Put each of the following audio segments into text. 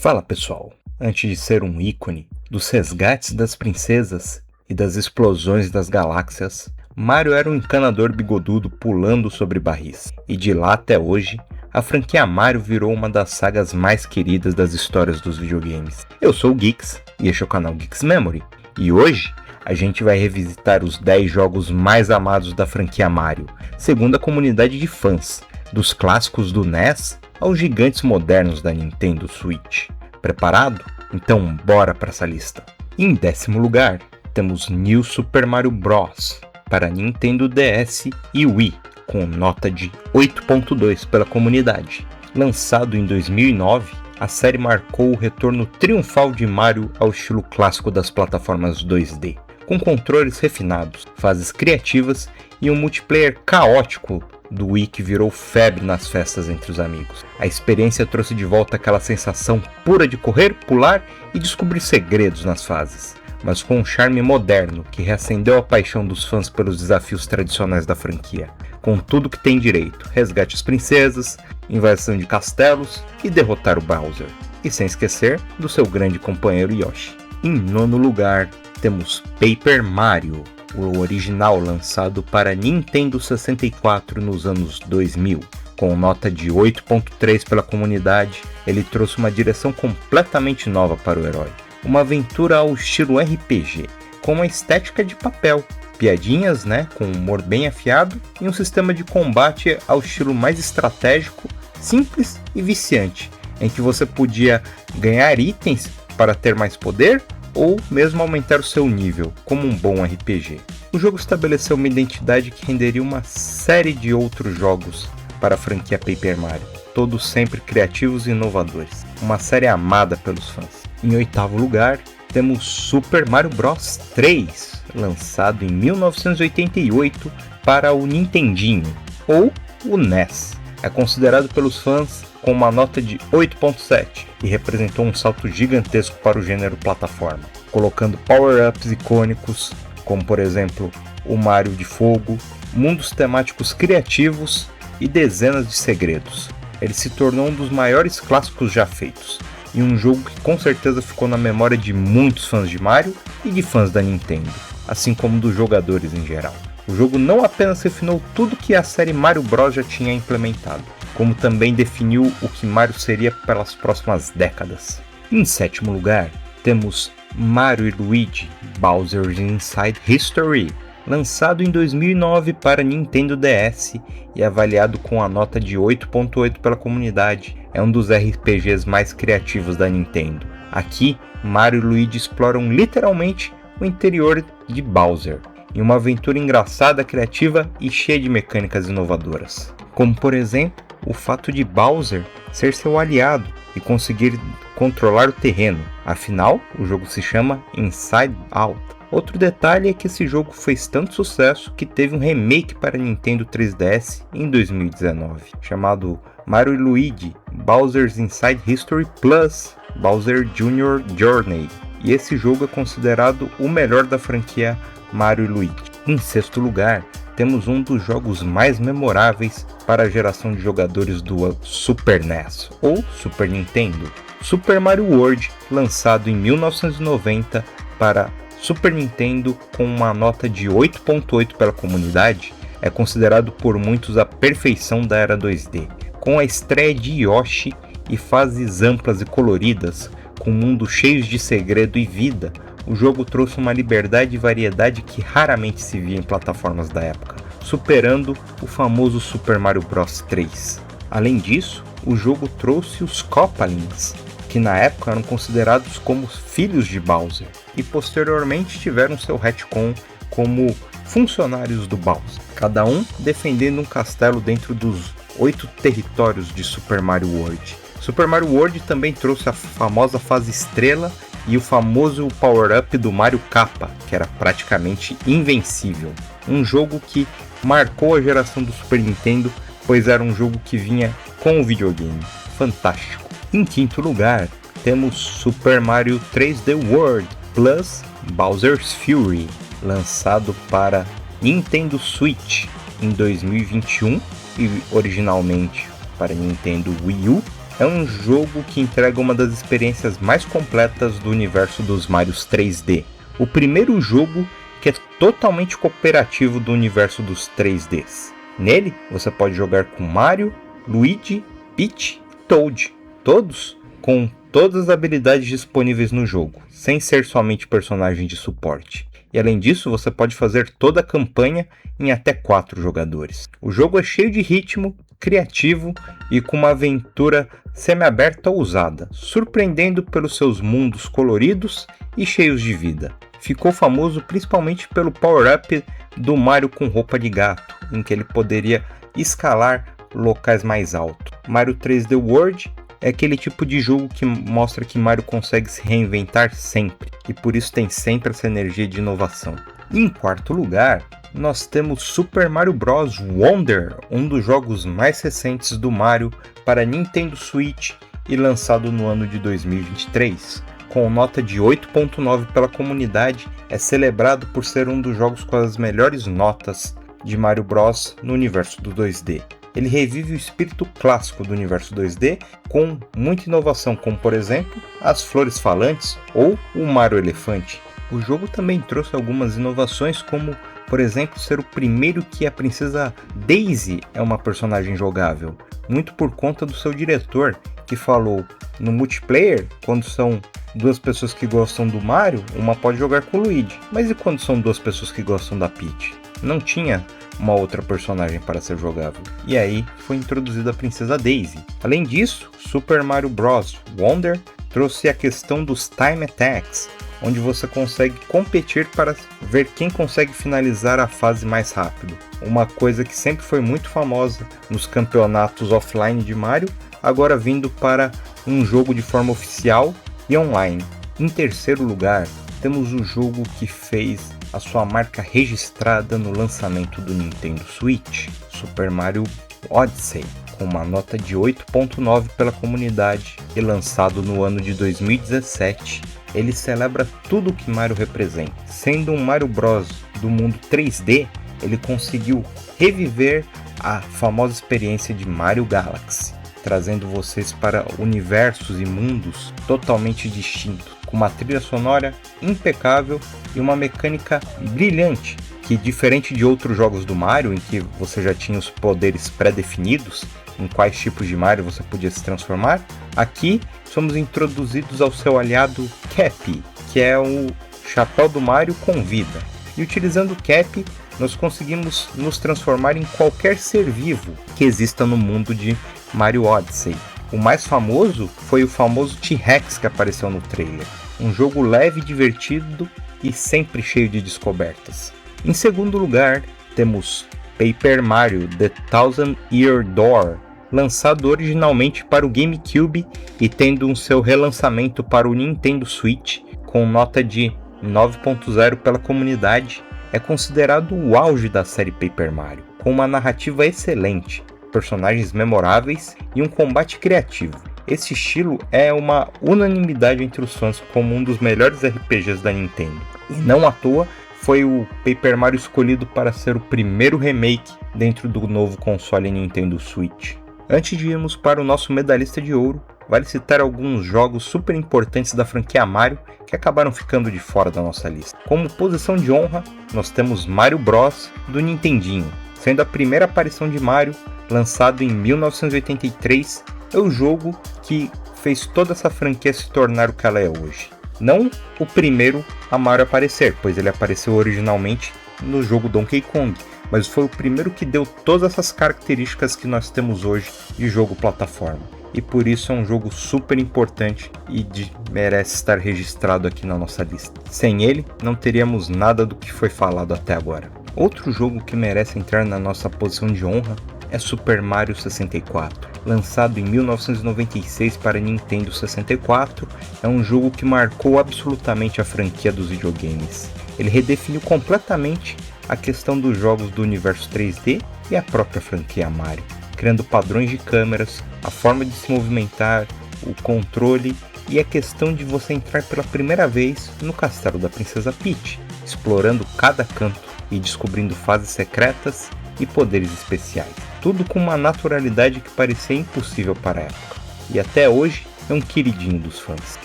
Fala pessoal, antes de ser um ícone dos resgates das princesas e das explosões das galáxias, Mario era um encanador bigodudo pulando sobre barris. E de lá até hoje, a franquia Mario virou uma das sagas mais queridas das histórias dos videogames. Eu sou o Geeks e este é o canal Geeks Memory, e hoje a gente vai revisitar os 10 jogos mais amados da franquia Mario, segundo a comunidade de fãs, dos clássicos do NES aos gigantes modernos da Nintendo Switch. Preparado? Então bora para essa lista. Em 10º lugar, temos New Super Mario Bros. Para Nintendo DS e Wii, com nota de 8.2 pela comunidade. Lançado em 2009, a série marcou o retorno triunfal de Mario ao estilo clássico das plataformas 2D, com controles refinados, fases criativas e um multiplayer caótico do Wii que virou febre nas festas entre os amigos. A experiência trouxe de volta aquela sensação pura de correr, pular e descobrir segredos nas fases, mas com um charme moderno que reacendeu a paixão dos fãs pelos desafios tradicionais da franquia, com tudo que tem direito: resgate às princesas, invasão de castelos e derrotar o Bowser. E sem esquecer do seu grande companheiro Yoshi. Em 9º lugar, temos Paper Mario, o original lançado para Nintendo 64 nos anos 2000. Com nota de 8.3 pela comunidade, ele trouxe uma direção completamente nova para o herói. Uma aventura ao estilo RPG, com uma estética de papel, piadinhas, com um humor bem afiado e um sistema de combate ao estilo mais estratégico, simples e viciante, em que você podia ganhar itens para ter mais poder ou mesmo aumentar o seu nível, como um bom RPG. O jogo estabeleceu uma identidade que renderia uma série de outros jogos para a franquia Paper Mario, todos sempre criativos e inovadores. Uma série amada pelos fãs. Em 8º lugar, temos Super Mario Bros. 3, lançado em 1988 para o Nintendinho, ou o NES. É considerado pelos fãs com uma nota de 8.7 e representou um salto gigantesco para o gênero plataforma, colocando power-ups icônicos, como por exemplo o Mario de Fogo, mundos temáticos criativos e dezenas de segredos. Ele se tornou um dos maiores clássicos já feitos, e um jogo que com certeza ficou na memória de muitos fãs de Mario e de fãs da Nintendo, assim como dos jogadores em geral. O jogo não apenas refinou tudo que a série Mario Bros. Já tinha implementado, como também definiu o que Mario seria pelas próximas décadas. Em 7º lugar, temos Mario e Luigi Bowser's Inside History, lançado em 2009 para Nintendo DS e avaliado com a nota de 8.8 pela comunidade. É um dos RPGs mais criativos da Nintendo. Aqui, Mario e Luigi exploram literalmente o interior de Bowser, em uma aventura engraçada, criativa e cheia de mecânicas inovadoras. Como por exemplo, o fato de Bowser ser seu aliado e conseguir controlar o terreno. Afinal, o jogo se chama Inside Out. Outro detalhe é que esse jogo fez tanto sucesso que teve um remake para Nintendo 3DS em 2019, chamado Mario & Luigi Bowser's Inside History Plus Bowser Jr. Journey. E esse jogo é considerado o melhor da franquia Mario & Luigi. Em 6º lugar, temos um dos jogos mais memoráveis para a geração de jogadores do Super NES ou Super Nintendo, Super Mario World, lançado em 1990 para Super Nintendo com uma nota de 8.8 pela comunidade. É considerado por muitos a perfeição da era 2D, com a estreia de Yoshi e fases amplas e coloridas, com mundos cheios de segredo e vida. O jogo trouxe uma liberdade e variedade que raramente se via em plataformas da época, superando o famoso Super Mario Bros. 3. Além disso, o jogo trouxe os Koopalings, que na época eram considerados como filhos de Bowser, e posteriormente tiveram seu retcon como funcionários do Bowser, cada um defendendo um castelo dentro dos 8 territórios de Super Mario World. Super Mario World também trouxe a famosa fase estrela e o famoso power-up do Mario Kappa, que era praticamente invencível. Um jogo que marcou a geração do Super Nintendo, pois era um jogo que vinha com o videogame. Fantástico! Em 5º lugar, temos Super Mario 3D World Plus Bowser's Fury, lançado para Nintendo Switch em 2021 e originalmente para Nintendo Wii U. é um jogo que entrega uma das experiências mais completas do universo dos Marios 3D. O primeiro jogo que é totalmente cooperativo do universo dos 3Ds. Nele, você pode jogar com Mario, Luigi, Peach e Toad, todos com todas as habilidades disponíveis no jogo, sem ser somente personagem de suporte. E além disso, você pode fazer toda a campanha em até 4 jogadores. O jogo é cheio de ritmo, criativo e com uma aventura semi-aberta ousada, surpreendendo pelos seus mundos coloridos e cheios de vida. Ficou famoso principalmente pelo power-up do Mario com roupa de gato, em que ele poderia escalar locais mais altos. Mario 3D World é aquele tipo de jogo que mostra que Mario consegue se reinventar sempre, e por isso tem sempre essa energia de inovação. Em quarto lugar, nós temos Super Mario Bros. Wonder, um dos jogos mais recentes do Mario para Nintendo Switch e lançado no ano de 2023. Com nota de 8.9 pela comunidade, é celebrado por ser um dos jogos com as melhores notas de Mario Bros. No universo do 2D. Ele revive o espírito clássico do universo 2D com muita inovação, como por exemplo, as flores falantes ou o Mario Elefante. O jogo também trouxe algumas inovações, como por exemplo ser o primeiro que a princesa Daisy é uma personagem jogável, muito por conta do seu diretor, que falou: no multiplayer, quando são duas pessoas que gostam do Mario, uma pode jogar com o Luigi, mas e quando são duas pessoas que gostam da Peach? Não tinha uma outra personagem para ser jogável. E aí foi introduzida a princesa Daisy. Além disso, Super Mario Bros. Wonder trouxe a questão dos Time Attacks, onde você consegue competir para ver quem consegue finalizar a fase mais rápido. Uma coisa que sempre foi muito famosa nos campeonatos offline de Mario, agora vindo para um jogo de forma oficial e online. Em terceiro lugar, temos o jogo que fez a sua marca registrada no lançamento do Nintendo Switch, Super Mario Odyssey, com uma nota de 8.9 pela comunidade e lançado no ano de 2017. Ele celebra tudo o que Mario representa. Sendo um Mario Bros. Do mundo 3D, ele conseguiu reviver a famosa experiência de Mario Galaxy, trazendo vocês para universos e mundos totalmente distintos, com uma trilha sonora impecável e uma mecânica brilhante, que diferente de outros jogos do Mario, em que você já tinha os poderes pré-definidos, em quais tipos de Mario você podia se transformar, aqui somos introduzidos ao seu aliado Cappy, que é o chapéu do Mario com vida. E utilizando o Cappy, nós conseguimos nos transformar em qualquer ser vivo que exista no mundo de Mario Odyssey. O mais famoso foi o famoso T-Rex que apareceu no trailer. Um jogo leve e divertido e sempre cheio de descobertas. Em segundo lugar, temos Paper Mario The Thousand Year Door, lançado originalmente para o GameCube e tendo um seu relançamento para o Nintendo Switch com nota de 9.0 pela comunidade. É considerado o auge da série Paper Mario, com uma narrativa excelente, personagens memoráveis e um combate criativo. Esse estilo é uma unanimidade entre os fãs como um dos melhores RPGs da Nintendo. E não à toa, foi o Paper Mario escolhido para ser o primeiro remake dentro do novo console Nintendo Switch. Antes de irmos para o nosso medalhista de ouro, vale citar alguns jogos super importantes da franquia Mario que acabaram ficando de fora da nossa lista. Como posição de honra, nós temos Mario Bros. Do Nintendinho, sendo a primeira aparição de Mario, lançado em 1983, é o jogo que fez toda essa franquia se tornar o que ela é hoje. Não o primeiro a Mario aparecer, pois ele apareceu originalmente no jogo Donkey Kong, mas foi o primeiro que deu todas essas características que nós temos hoje de jogo plataforma. E por isso é um jogo super importante e merece estar registrado aqui na nossa lista. Sem ele, não teríamos nada do que foi falado até agora. Outro jogo que merece entrar na nossa posição de honra é Super Mario 64. Lançado em 1996 para Nintendo 64, é um jogo que marcou absolutamente a franquia dos videogames. Ele redefiniu completamente a questão dos jogos do universo 3D e a própria franquia Mario, criando padrões de câmeras, a forma de se movimentar, o controle e a questão de você entrar pela primeira vez no castelo da Princesa Peach, explorando cada canto e descobrindo fases secretas e poderes especiais. Tudo com uma naturalidade que parecia impossível para a época. e até hoje é um queridinho dos fãs.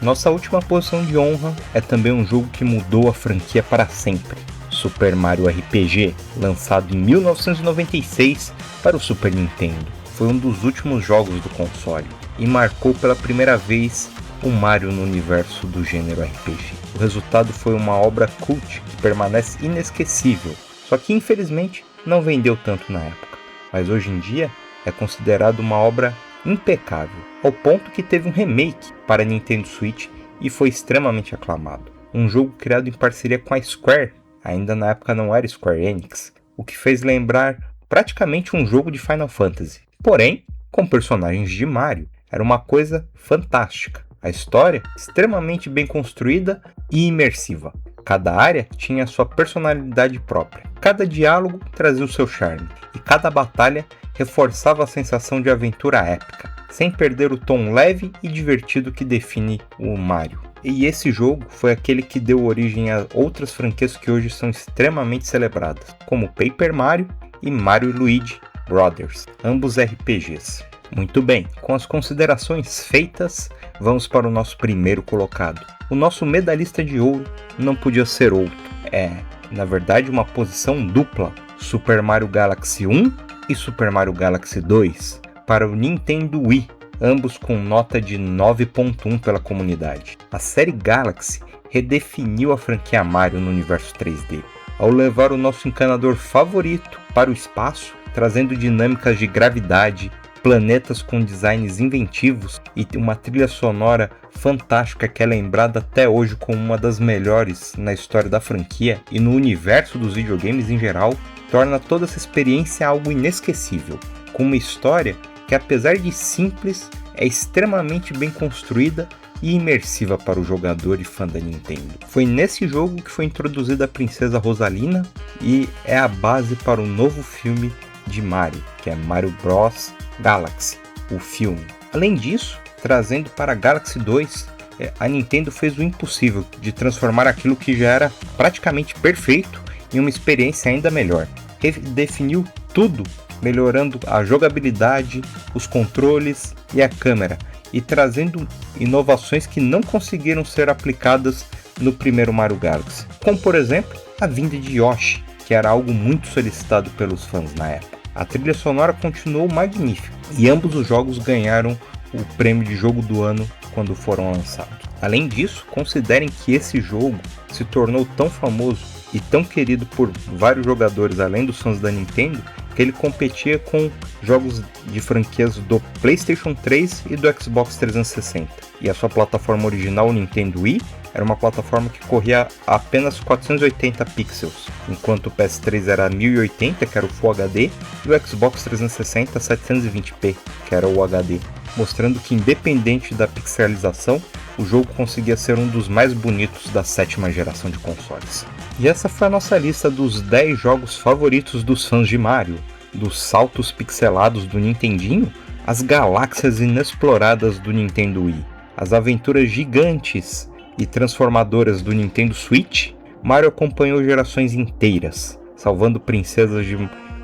Nossa última posição de honra é também um jogo que mudou a franquia para sempre. Super Mario RPG, lançado em 1996 para o Super Nintendo. Foi um dos últimos jogos do console e marcou pela primeira vez o Mario no universo do gênero RPG. O resultado foi uma obra cult que permanece inesquecível, só que infelizmente não vendeu tanto na época, mas hoje em dia é considerado uma obra impecável, ao ponto que teve um remake para Nintendo Switch e foi extremamente aclamado. Um jogo criado em parceria com a Square, ainda na época não era Square Enix, o que fez lembrar praticamente um jogo de Final Fantasy, porém com personagens de Mario. Era uma coisa fantástica. A história extremamente bem construída e imersiva. Cada área tinha sua personalidade própria. Cada diálogo trazia o seu charme e cada batalha reforçava a sensação de aventura épica, sem perder o tom leve e divertido que define o Mario. E esse jogo foi aquele que deu origem a outras franquias que hoje são extremamente celebradas, como Paper Mario e Mario & Luigi Brothers, ambos RPGs. Muito bem, com as considerações feitas, vamos para o nosso primeiro colocado. O nosso medalhista de ouro não podia ser outro. É, na verdade, uma posição dupla. Super Mario Galaxy 1 e Super Mario Galaxy 2 para o Nintendo Wii, ambos com nota de 9.1 pela comunidade. A série Galaxy redefiniu a franquia Mario no universo 3D, ao levar o nosso encanador favorito para o espaço, trazendo dinâmicas de gravidade, planetas com designs inventivos e uma trilha sonora fantástica que é lembrada até hoje como uma das melhores na história da franquia e no universo dos videogames em geral, torna toda essa experiência algo inesquecível, com uma história que, apesar de simples, é extremamente bem construída e imersiva para o jogador e fã da Nintendo. Foi nesse jogo que foi introduzida a princesa Rosalina e é a base para o novo filme de Mario, que é Mario Bros. Galaxy, o filme. Além disso, trazendo para Galaxy 2, a Nintendo fez o impossível de transformar aquilo que já era praticamente perfeito em uma experiência ainda melhor. Redefiniu tudo, melhorando a jogabilidade, os controles e a câmera, e trazendo inovações que não conseguiram ser aplicadas no primeiro Mario Galaxy, como por exemplo a vinda de Yoshi, que era algo muito solicitado pelos fãs na época. A trilha sonora continuou magnífica e ambos os jogos ganharam o prêmio de jogo do ano quando foram lançados. Além disso, considerem que esse jogo se tornou tão famoso e tão querido por vários jogadores além dos fãs da Nintendo, que ele competia com jogos de franquias do PlayStation 3 e do Xbox 360. E a sua plataforma original, o Nintendo Wii, era uma plataforma que corria a apenas 480 pixels, enquanto o PS3 era 1080, que era o Full HD, e o Xbox 360 720p, que era o HD, mostrando que, independente da pixelização, o jogo conseguia ser um dos mais bonitos da 7ª geração de consoles. E essa foi a nossa lista dos 10 jogos favoritos dos fãs de Mario, dos saltos pixelados do Nintendinho às galáxias inexploradas do Nintendo Wii, as aventuras gigantes e transformadoras do Nintendo Switch. Mario acompanhou gerações inteiras, salvando princesas de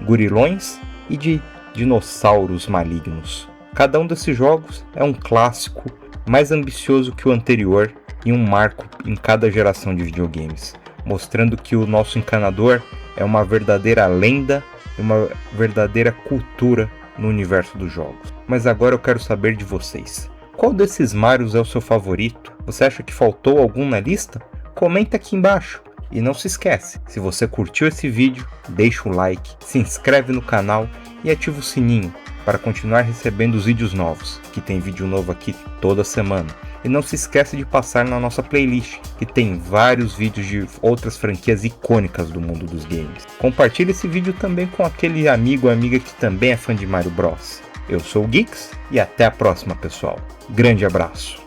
gurilões e de dinossauros malignos. Cada um desses jogos é um clássico, mais ambicioso que o anterior e um marco em cada geração de videogames, mostrando que o nosso encanador é uma verdadeira lenda e uma verdadeira cultura no universo dos jogos. Mas agora eu quero saber de vocês. Qual desses Marios é o seu favorito? Você acha que faltou algum na lista? Comenta aqui embaixo. E não se esquece, se você curtiu esse vídeo, deixa o like, se inscreve no canal e ativa o sininho para continuar recebendo os vídeos novos, que tem vídeo novo aqui toda semana. E não se esquece de passar na nossa playlist, que tem vários vídeos de outras franquias icônicas do mundo dos games. Compartilhe esse vídeo também com aquele amigo ou amiga que também é fã de Mario Bros. Eu sou o Geeks e até a próxima, pessoal. Grande abraço!